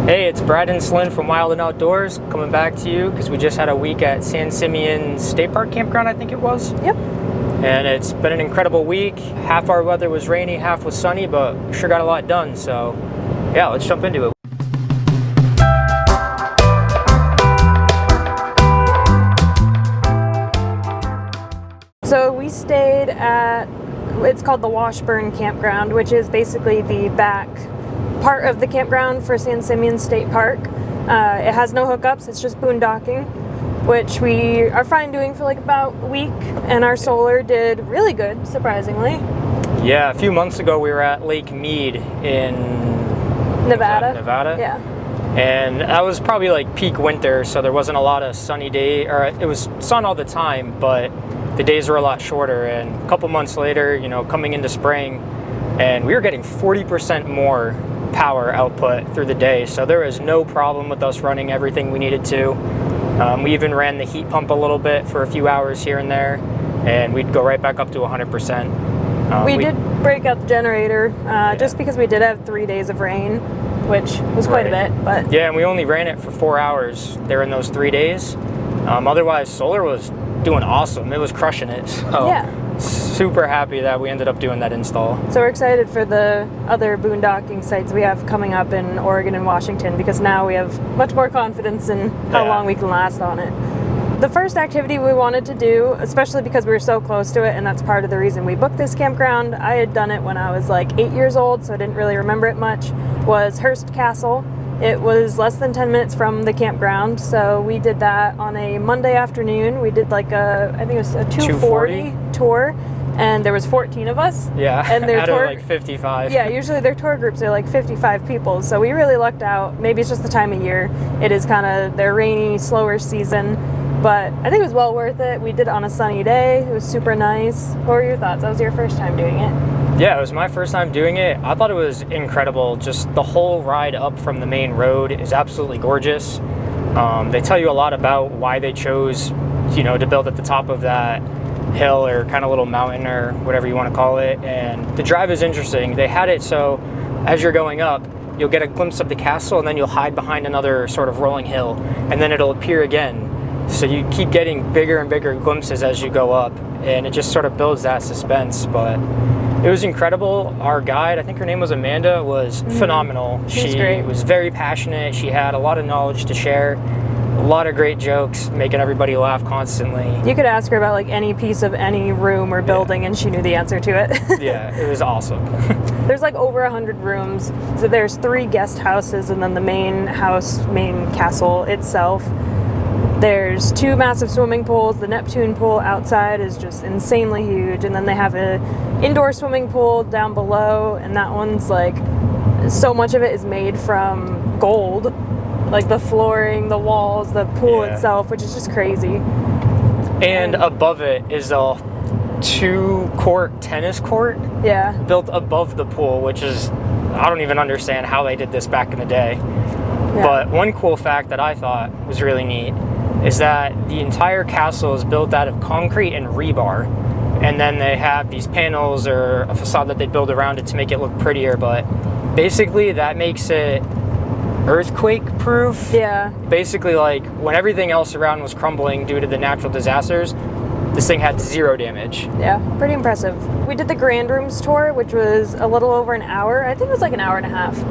Hey, it's Brad and CeLynn from Wild and Outdoors coming back to you because we just had a week at San Simeon State Park Campground, I think it was. Yep. And it's been an incredible week. Half our weather was rainy, half was sunny, but we sure got a lot done. So yeah, let's jump into it. So we stayed at, it's called the Washburn Campground, which is basically the back part of the campground for San Simeon State Park. It has no hookups, it's just boondocking, which we are fine doing for like about a week, and our solar did really good, surprisingly. Yeah, a few months ago we were at Lake Mead in Nevada. Yeah. And that was probably like peak winter, so there wasn't a lot of sunny day, or it was sun all the time, but the days were a lot shorter. And a couple months later, you know, coming into spring, and we were getting 40% more power output through the day, so there was no problem with us running everything we needed to. We even ran the heat pump a little bit for a few hours here and there, and we'd go right back up to 100%. We did break out the generator just because we did have 3 days of rain, which was quite a bit. But yeah, and we only ran it for 4 hours there in those 3 days. Otherwise, solar was doing awesome. It was crushing it. So yeah. Super happy that we ended up doing that install. So we're excited for the other boondocking sites we have coming up in Oregon and Washington, because now we have much more confidence in how long we can last on it. The first activity we wanted to do, especially because we were so close to it, and that's part of the reason we booked this campground, I had done it when I was like 8 years old, so I didn't really remember it much, was Hearst Castle. It was less than 10 minutes from the campground, so we did that on a Monday afternoon. We did like I think it was a 240 tour, and there was 14 of us. Yeah, and their out tour, of like 55. Yeah, usually their tour groups are like 55 people, so we really lucked out. Maybe it's just the time of year. It is kind of their rainy, slower season, but I think it was well worth it. We did it on a sunny day. It was super nice. What were your thoughts? That was your first time doing it? Yeah, it was my first time doing it. I thought it was incredible. Just the whole ride up from the main road is absolutely gorgeous. They tell you a lot about why they chose, you know, to build at the top of that hill or kind of little mountain or whatever you want to call it. And the drive is interesting. They had it so as you're going up, you'll get a glimpse of the castle, and then you'll hide behind another sort of rolling hill, and then it'll appear again. So you keep getting bigger and bigger glimpses as you go up, and it just sort of builds that suspense. But it was incredible. Our guide, I think her name was Amanda, was phenomenal. She was very passionate. She had a lot of knowledge to share, a lot of great jokes, making everybody laugh constantly. You could ask her about like any piece of any room or building, and she knew the answer to it. Yeah, it was awesome. There's like over 100 rooms. So there's 3 guest houses, and then the main castle itself. There's 2 massive swimming pools. The Neptune pool outside is just insanely huge, and then they have a indoor swimming pool down below, and that one's like, so much of it is made from gold, like the flooring, the walls, the pool itself, which is just crazy. And above it is a 2-court tennis court built above the pool, which is, I don't even understand how they did this back in the day. But one cool fact that I thought was really neat is that the entire castle is built out of concrete and rebar, and then they have these panels or a facade that they build around it to make it look prettier, but basically that makes it earthquake proof. Yeah. Basically, like when everything else around was crumbling due to the natural disasters, this thing had 0 damage. Yeah, pretty impressive. We did the Grand Rooms tour, which was a little over an hour. I think it was like an hour and a half.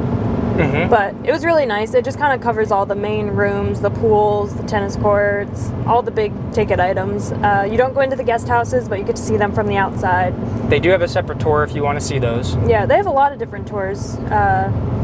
But it was really nice. It just kind of covers all the main rooms, the pools, the tennis courts, all the big ticket items. You don't go into the guest houses, but you get to see them from the outside. They do have a separate tour if you want to see those. Yeah, they have a lot of different tours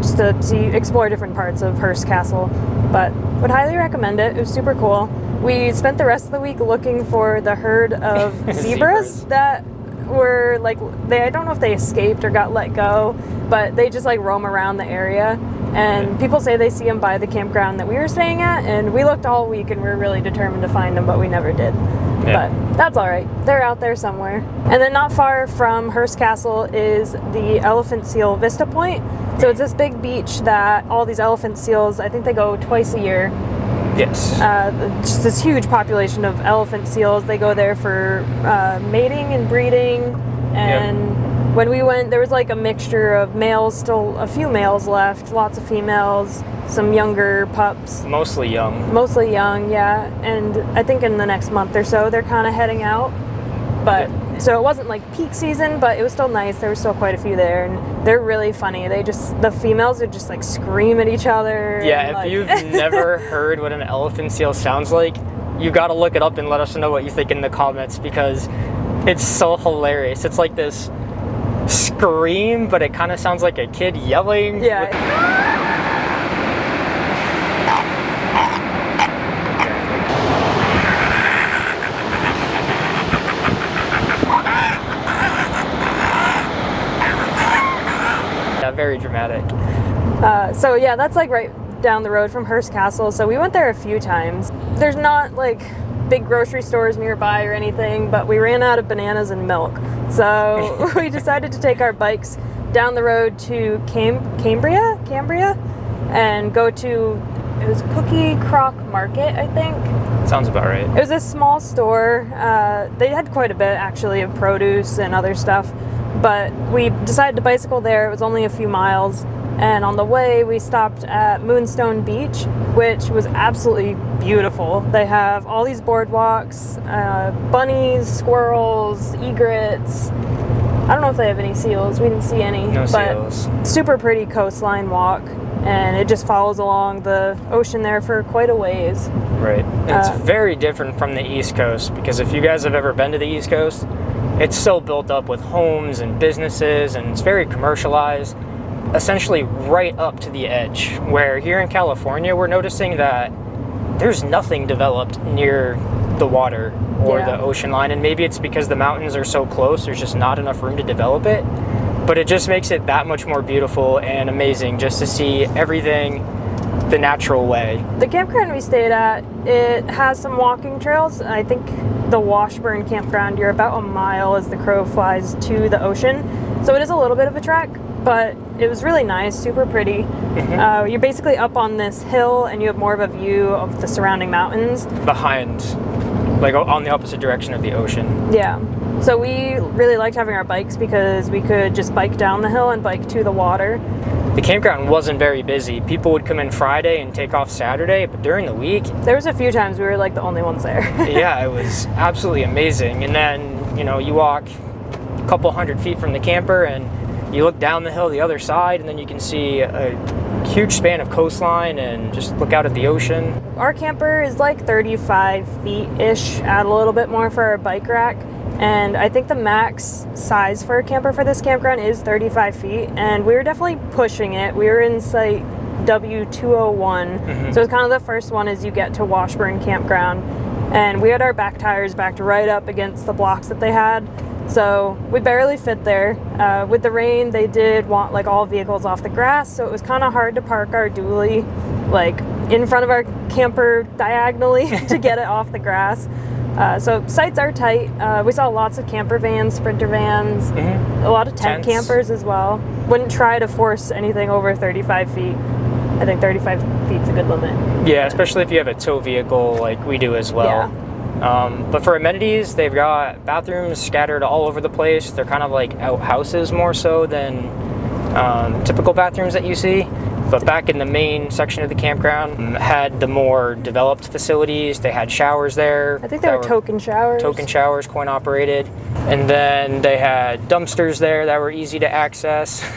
just to explore different parts of Hearst Castle. But would highly recommend it. It was super cool. We spent the rest of the week looking for the herd of zebras that were like, I don't know if they escaped or got let go, but they just like roam around the area, and people say they see them by the campground that we were staying at, and we looked all week and we were really determined to find them, but we never did. But that's all right. They're out there somewhere. And then not far from Hearst Castle is the Elephant Seal Vista Point. So it's this big beach that all these elephant seals, I think they go twice a year. Yes. Just this huge population of elephant seals. They go there for mating and breeding, and when we went, there was like a mixture of males, still a few males left, lots of females, some younger pups. Mostly young. Mostly young, yeah. And I think in the next month or so, they're kind of heading out. But so it wasn't like peak season, but it was still nice. There were still quite a few there, and they're really funny. The females would just like scream at each other. Yeah, and, if like, you've never heard what an elephant seal sounds like, you got to look it up and let us know what you think in the comments, because it's so hilarious. It's like this scream, but it kind of sounds like a kid yelling. Yeah. Yeah, very dramatic. So yeah, that's like right down the road from Hearst Castle. So we went there a few times. There's not like big grocery stores nearby or anything, but we ran out of bananas and milk. So we decided to take our bikes down the road to Cambria, and go to, it was Cookie Crock Market, I think. Sounds about right. It was a small store. They had quite a bit actually of produce and other stuff, but we decided to bicycle there. It was only a few miles. And on the way, we stopped at Moonstone Beach, which was absolutely beautiful. They have all these boardwalks, bunnies, squirrels, egrets. I don't know if they have any seals. We didn't see any. No but seals. Super pretty coastline walk, and it just follows along the ocean there for quite a ways. Right. It's very different from the East Coast, because if you guys have ever been to the East Coast, it's so built up with homes and businesses, and it's very commercialized. Essentially right up to the edge, where here in California we're noticing that there's nothing developed near the water or the ocean line, and maybe it's because the mountains are so close, there's just not enough room to develop it, but it just makes it that much more beautiful and amazing just to see everything the natural way. The campground we stayed at, it has some walking trails. I think the Washburn Campground, you're about a mile as the crow flies to the ocean, so it is a little bit of a trek, but it was really nice, super pretty. Mm-hmm. You're basically up on this hill, and you have more of a view of the surrounding mountains. Behind, like on the opposite direction of the ocean. Yeah. So we really liked having our bikes because we could just bike down the hill and bike to the water. The campground wasn't very busy. People would come in Friday and take off Saturday, but during the week... There was a few times we were like the only ones there. Yeah, it was absolutely amazing. And then, you know, you walk a couple hundred feet from the camper and you look down the hill the other side, and then you can see a huge span of coastline and just look out at the ocean. Our camper is like 35 feet-ish, add a little bit more for our bike rack. And I think the max size for a camper for this campground is 35 feet, and we were definitely pushing it. We were in site W201, so it's kind of the first one as you get to Washburn Campground, and we had our back tires backed right up against the blocks that they had, so we barely fit there. With the rain, they did want like all vehicles off the grass, so it was kind of hard to park our dually like in front of our camper diagonally to get it off the grass. So sites are tight. We saw lots of camper vans, sprinter vans, a lot of tent campers as well. Wouldn't try to force anything over 35 feet. I think 35 feet's a good limit. Yeah, especially if you have a tow vehicle like we do as well. Yeah. But for amenities, they've got bathrooms scattered all over the place. They're kind of like outhouses more so than typical bathrooms that you see. But back in the main section of the campground, had the more developed facilities. They had showers there. I think they were token showers. Token showers, coin operated. And then they had dumpsters there that were easy to access.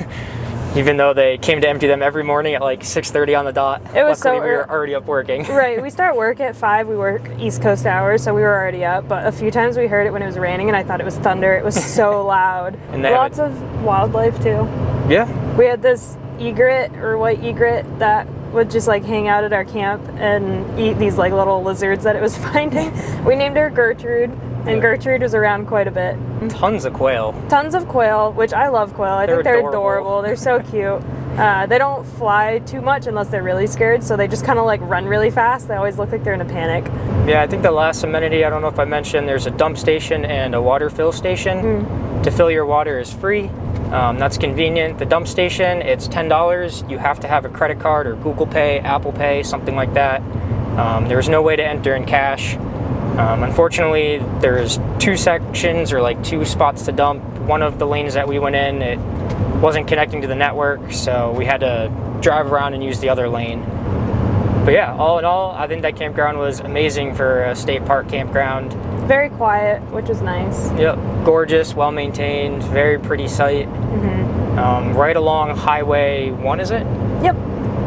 Even though they came to empty them every morning at like 6:30 on the dot. It was Luckily, we were already up working. Right, we start work at 5. We work East Coast hours, so we were already up. But a few times we heard it when it was raining, and I thought it was thunder. It was so loud. And lots of wildlife too. Yeah. We had this egret or white egret that would just like hang out at our camp and eat these like little lizards that it was finding. We named her Gertrude, and Gertrude was around quite a bit. Tons of quail. Tons of quail, which I love quail. I think they're adorable. They're so cute. They don't fly too much unless they're really scared, so they just kind of like run really fast. They always look like they're in a panic. Yeah, I think the last amenity, I don't know if I mentioned, there's a dump station and a water fill station. To fill your water is free. That's convenient. The dump station, it's $10. You have to have a credit card or Google Pay, Apple Pay, something like that. There's no way to enter in cash. Unfortunately, there's 2 sections or like 2 spots to dump. One of the lanes that we went in, it wasn't connecting to the network, so we had to drive around and use the other lane. But yeah, all in all, I think that campground was amazing for a state park campground. Very quiet, which was nice. Yep, gorgeous, well maintained, very pretty site. Right along Highway 1, is it? Yep.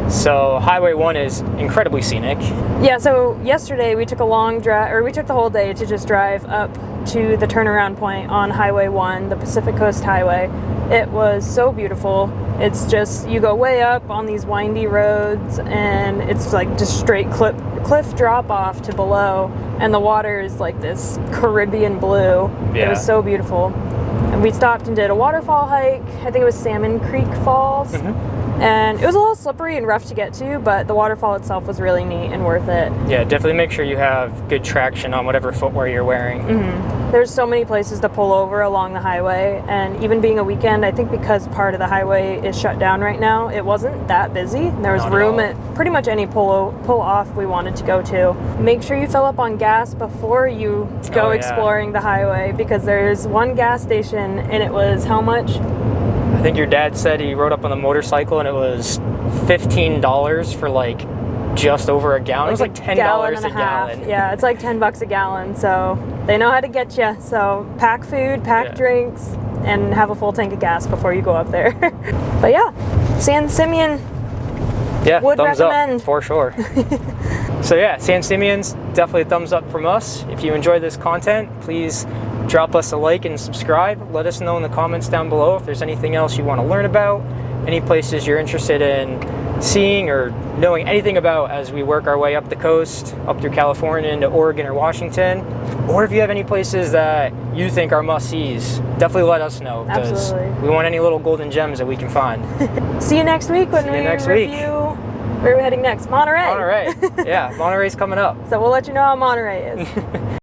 So Highway 1 is incredibly scenic. Yeah, so yesterday we took a long drive, or we took the whole day to just drive up to the turnaround point on Highway 1, the Pacific Coast Highway. It was so beautiful. It's just, you go way up on these windy roads, and it's like just straight cliff drop off to below, and the water is like this Caribbean blue. Yeah. It was so beautiful. And we stopped and did a waterfall hike. I think it was Salmon Creek Falls. And it was a little slippery and rough to get to, but the waterfall itself was really neat and worth it. Yeah, definitely make sure you have good traction on whatever footwear you're wearing. There's so many places to pull over along the highway, and even being a weekend, I think because part of the highway is shut down right now, it wasn't that busy. There was room at pretty much any pull off we wanted to go to. Make sure you fill up on gas before you go exploring the highway, because there's one gas station, and it was how much? I think your dad said he rode up on the motorcycle and it was $15 for like just over a gallon. It was like $10 a gallon. Yeah, it's like $10 a gallon. So they know how to get you. So pack food, pack drinks, and have a full tank of gas before you go up there. But yeah, San Simeon. Yeah, would thumbs recommend. up for sure. So yeah, San Simeon's definitely a thumbs up from us. If you enjoy this content, please drop us a like and subscribe. Let us know in the comments down below if there's anything else you want to learn about, any places you're interested in seeing or knowing anything about as we work our way up the coast, up through California into Oregon or Washington. Or if you have any places that you think are must-sees, definitely let us know, because we want any little golden gems that we can find. See you next week when we review. Where are we heading next? Monterey. Monterey. Yeah, Monterey's coming up. So we'll let you know how Monterey is.